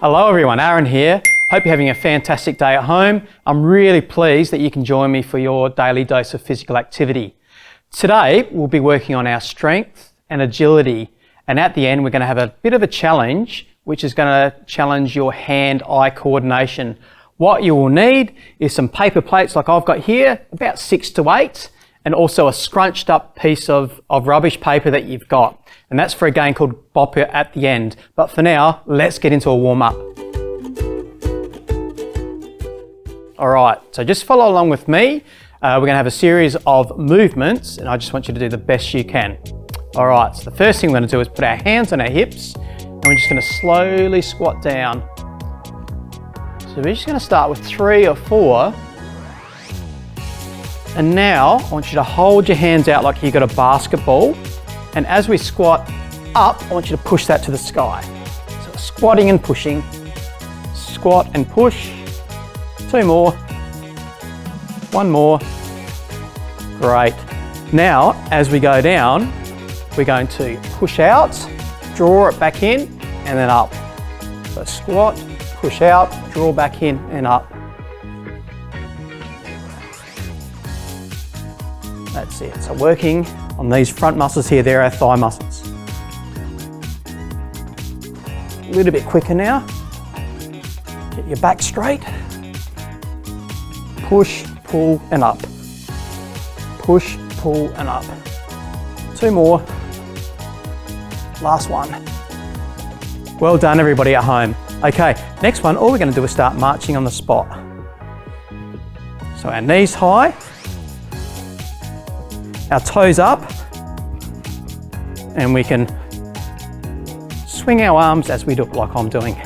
Hello everyone, Aaron here. Hope you're having a fantastic day at home. I'm really pleased that you can join me for your daily dose of physical activity. Today, we'll be working on our strength and agility. And at the end, we're going to have a bit of a challenge, which is going to challenge your hand-eye coordination. What you will need is some paper plates like I've got here, about 6 to 8, and also a scrunched up piece of rubbish paper that you've got. And that's for a game called Bop It at the end. But for now, let's get into a warm-up. All right, so just follow along with me. We're going to have a series of movements, and I just want you to do the best you can. All right, so the first thing we're going to do is put our hands on our hips, and we're just going to slowly squat down. So we're just going to start with 3 or 4. And now I want you to hold your hands out like you've got a basketball. And as we squat up, I want you to push that to the sky. So squatting and pushing, squat and push. 2 more, 1 more, great. Now, as we go down, we're going to push out, draw it back in, and then up. So squat, push out, draw back in, and up. That's it. So working on these front muscles here, they're our thigh muscles. A little bit quicker now. Get your back straight. Push, pull, and up. Push, pull, and up. 2 more. Last one. Well done, everybody at home. Okay, next one, all we're going to do is start marching on the spot. So our knees high, our toes up, and we can swing our arms as we do it like I'm doing.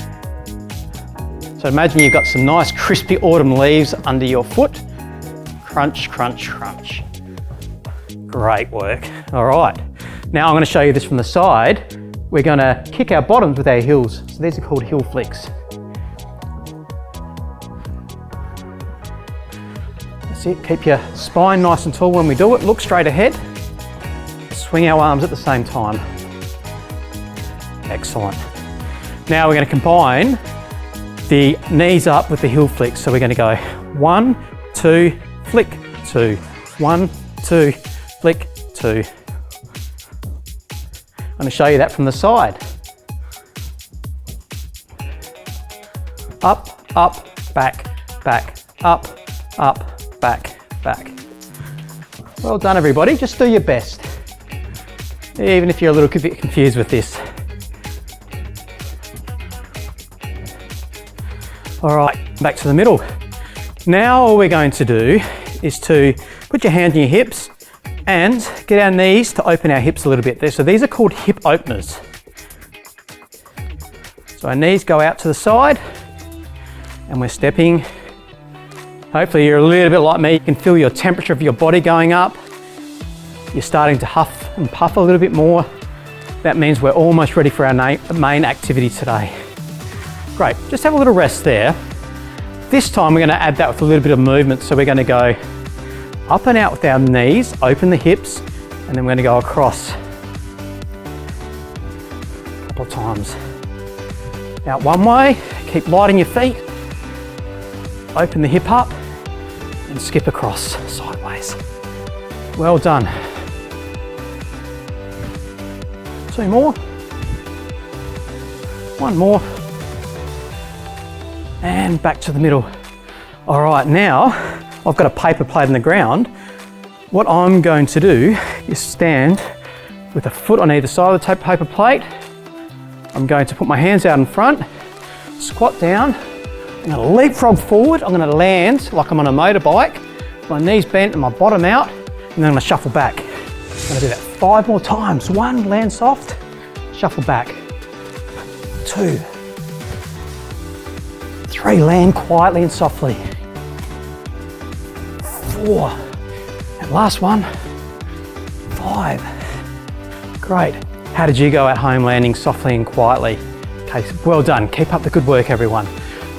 So imagine you've got some nice crispy autumn leaves under your foot. Crunch, crunch, crunch. Great work. All right. Now I'm going to show you this from the side. We're going to kick our bottoms with our heels. So these are called heel flicks. That's it. Keep your spine nice and tall when we do it. Look straight ahead. Swing our arms at the same time. Excellent. Now we're going to combine the knees up with the heel flicks. So we're going to go 1, 2, flick, 2. 1, 2, flick, 2. I'm going to show you that from the side. Up, up, back, back, up, up, back, back. Well done, everybody. Just do your best. Even if you're a little bit confused with this. All right, back to the middle. Now all we're going to do is to put your hands on your hips and get our knees to open our hips a little bit there. So these are called hip openers. So our knees go out to the side and we're stepping. Hopefully you're a little bit like me. You can feel your temperature of your body going up. You're starting to huff and puff a little bit more. That means we're almost ready for our main activity today. Great, just have a little rest there. This time we're going to add that with a little bit of movement. So we're going to go up and out with our knees, open the hips, and then we're going to go across. A couple of times. Out one way, keep lighting your feet, open the hip up, and skip across sideways. Well done. 2 more. 1 more. And back to the middle. All right, now I've got a paper plate on the ground. What I'm going to do is stand with a foot on either side of the paper plate. I'm going to put my hands out in front, squat down. I'm going to leapfrog forward. I'm going to land like I'm on a motorbike, my knees bent and my bottom out, and then I'm going to shuffle back. I'm going to do that 5 more times. 1, land soft, shuffle back. 2, 3, land quietly and softly. 4, and last one, 5. Great. How did you go at home landing softly and quietly? Okay, well done. Keep up the good work, everyone.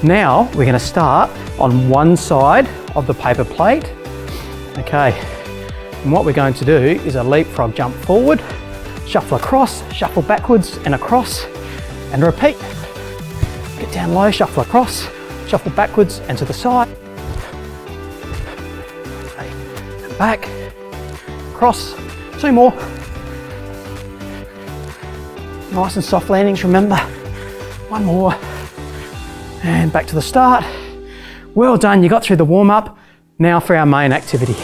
Now we're going to start on one side of the paper plate. Okay, and what we're going to do is a leapfrog jump forward, shuffle across, shuffle backwards and across, and repeat. Get down low, shuffle across, shuffle backwards and to the side. Okay. And back, cross, 2 more. Nice and soft landings, remember. 1 more. And back to the start. Well done, you got through the warm-up. Now for our main activity.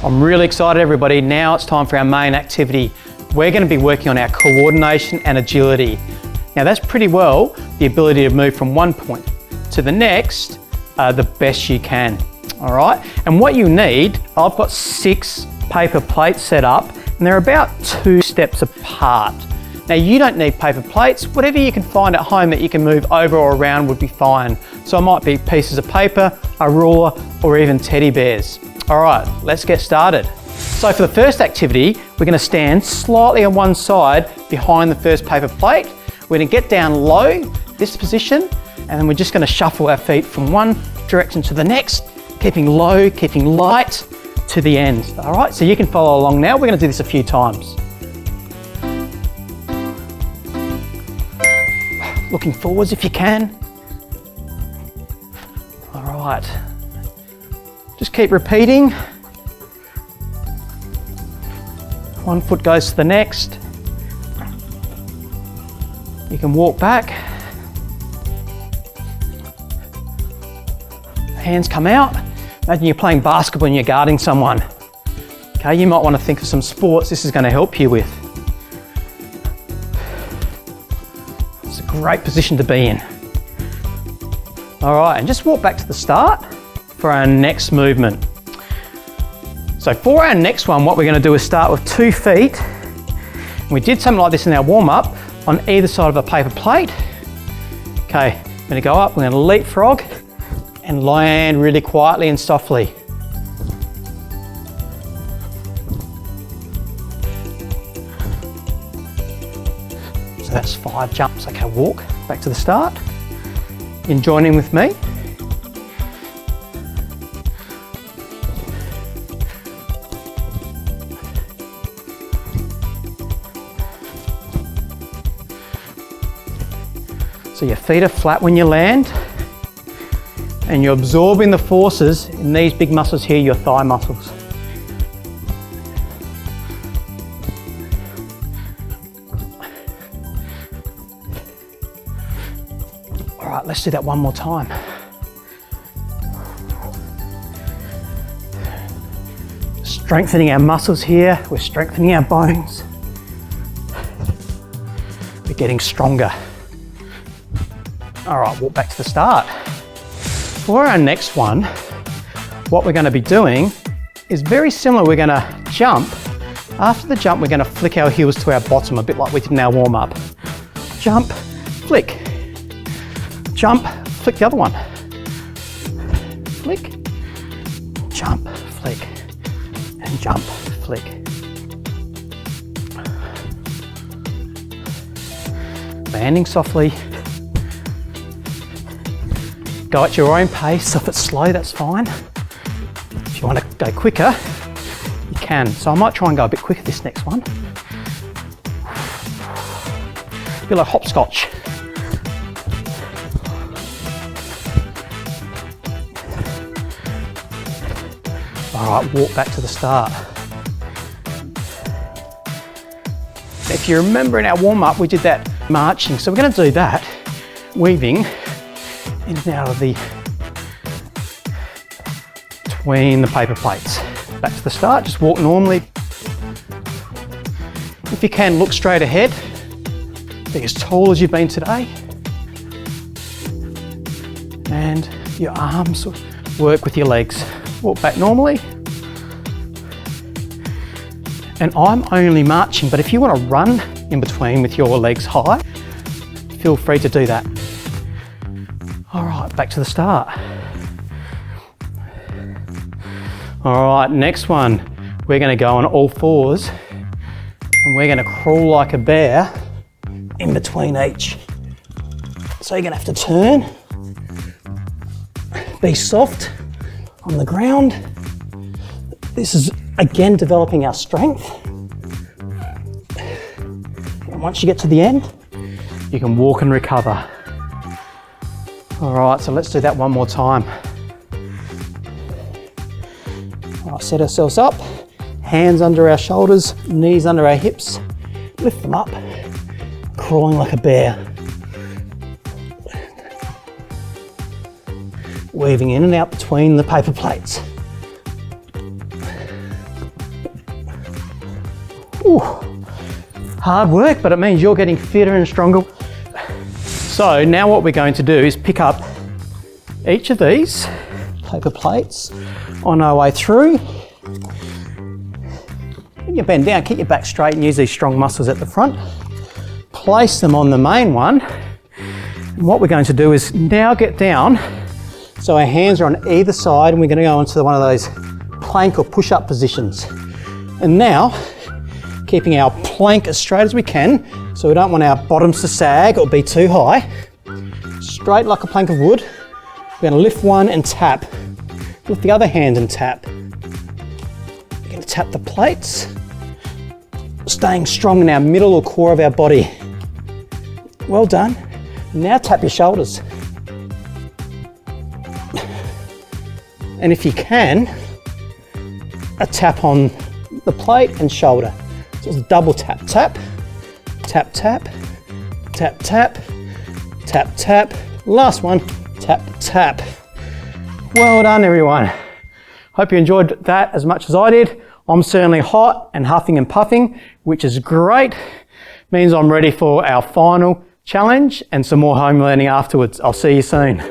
I'm really excited, everybody. Now it's time for our main activity. We're going to be working on our coordination and agility. Now that's pretty well the ability to move from one point to the next the best you can. All right, and what you need, I've got 6 paper plates set up and they're about 2 steps apart. Now you don't need paper plates, whatever you can find at home that you can move over or around would be fine. So it might be pieces of paper, a ruler, or even teddy bears. All right, let's get started. So for the first activity, we're going to stand slightly on one side behind the first paper plate. We're going to get down low, this position, and then we're just going to shuffle our feet from one direction to the next, keeping low, keeping light to the end. All right, so you can follow along now. We're going to do this a few times. Looking forwards if you can. All right, just keep repeating. One foot goes to the next. You can walk back. Hands come out. Imagine you're playing basketball and you're guarding someone. Okay, you might want to think of some sports this is going to help you with. It's a great position to be in. All right, and just walk back to the start for our next movement. So for our next one, what we're going to do is start with 2 feet. We did something like this in our warm-up on either side of a paper plate. Okay, we're going to go up, we're going to leapfrog and land really quietly and softly. So that's 5 jumps. Okay, walk back to the start. You can join in with me. So your feet are flat when you land and you're absorbing the forces in these big muscles here, your thigh muscles. All right, let's do that one more time. Strengthening our muscles here, we're strengthening our bones. We're getting stronger. All right, walk back to the start. For our next one, what we're going to be doing is very similar. We're going to jump. After the jump, we're going to flick our heels to our bottom, a bit like we did in our warm-up. Jump, flick. Jump, flick the other one. Flick, jump, flick, and jump, flick. Landing softly. Go at your own pace. If it's slow, that's fine. If you want to go quicker, you can. So I might try and go a bit quicker this next one. A bit like hopscotch. All right, walk back to the start. If you remember in our warm-up, we did that marching. So we're going to do that, weaving in and out of between the paper plates. Back to the start, just walk normally. If you can, look straight ahead. Be as tall as you've been today. And your arms work with your legs. Walk back normally. And I'm only marching, but if you want to run in between with your legs high, feel free to do that. All right, back to the start. All right, next one. We're going to go on all fours and we're going to crawl like a bear in between each. So you're going to have to turn, be soft on the ground. This is again developing our strength. And once you get to the end, you can walk and recover. All right, so let's do that one more time. All right, set ourselves up, hands under our shoulders, knees under our hips, lift them up, crawling like a bear. Weaving in and out between the paper plates. Ooh, hard work, but it means you're getting fitter and stronger. So now what we're going to do is pick up each of these paper plates on our way through. When you bend down, keep your back straight and use these strong muscles at the front. Place them on the main one. And what we're going to do is now get down so our hands are on either side, and we're going to go into one of those plank or push-up positions. And now, keeping our plank as straight as we can, so we don't want our bottoms to sag or be too high. Straight like a plank of wood. We're going to lift one and tap. Lift the other hand and tap. We're going to tap the plates, staying strong in our middle or core of our body. Well done. Now tap your shoulders. And if you can, a tap on the plate and shoulder. So it's a double tap, tap, tap, tap, tap, tap, tap, tap. Last one, tap, tap. Well done, everyone. Hope you enjoyed that as much as I did. I'm certainly hot and huffing and puffing, which is great. Means I'm ready for our final challenge and some more home learning afterwards. I'll see you soon.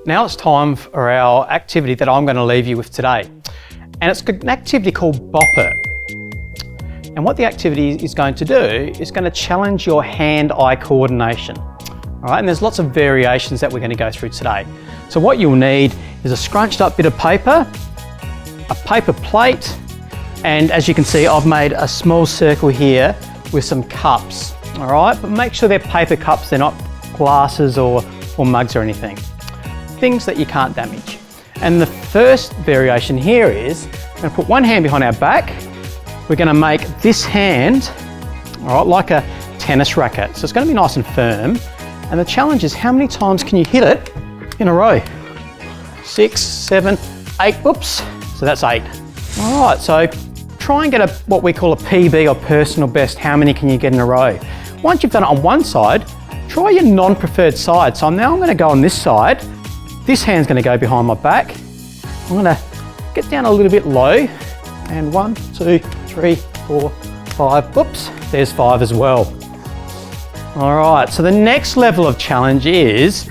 Now it's time for our activity that I'm going to leave you with today. And it's an activity called Bop It. And what the activity is going to do is going to challenge your hand-eye coordination. All right, and there's lots of variations that we're going to go through today. So what you'll need is a scrunched up bit of paper, a paper plate, and as you can see, I've made a small circle here with some cups. All right, but make sure they're paper cups, they're not glasses or mugs or anything. Things that you can't damage. And the first variation here is, we're going to put one hand behind our back. We're going to make this hand, all right, like a tennis racket. So it's going to be nice and firm. And the challenge is, how many times can you hit it in a row? 6, 7, 8, whoops. So that's 8. All right, so try and get what we call a PB or personal best. How many can you get in a row? Once you've done it on one side, try your non-preferred side. So now I'm going to go on this side. This hand's going to go behind my back. I'm going to get down a little bit low. And 1, 2, 3, 4, 5. Whoops, there's 5 as well. All right, so the next level of challenge is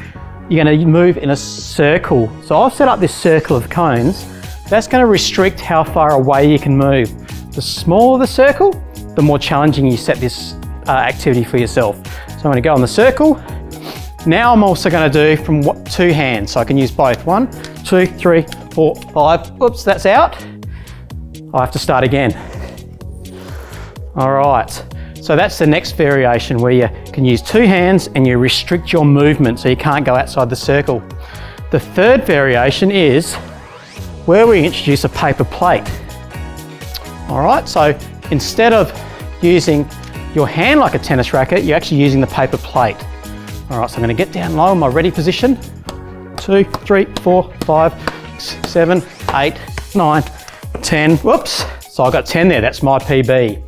you're going to move in a circle. So I've set up this circle of cones. That's going to restrict how far away you can move. The smaller the circle, the more challenging you set this activity for yourself. So I'm going to go on the circle. Now I'm also going to do from 2 hands, so I can use both. 1, 2, 3, 4, 5. Oops, that's out. I have to start again. All right, so that's the next variation where you can use 2 hands and you restrict your movement so you can't go outside the circle. The third variation is where we introduce a paper plate. All right, so instead of using your hand like a tennis racket, you're actually using the paper plate. All right, so I'm going to get down low in my ready position. 2, 3, 4, 5, 6, 7, 8, 9, 10. Whoops. So I got 10 there. That's my PB.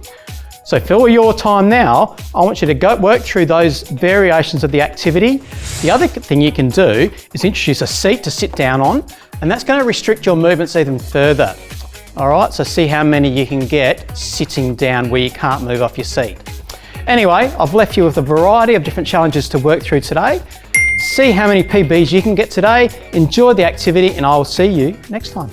So for your time now, I want you to go work through those variations of the activity. The other thing you can do is introduce a seat to sit down on, and that's going to restrict your movements even further. All right, so see how many you can get sitting down where you can't move off your seat. Anyway, I've left you with a variety of different challenges to work through today. See how many PBs you can get today. Enjoy the activity, and I will see you next time.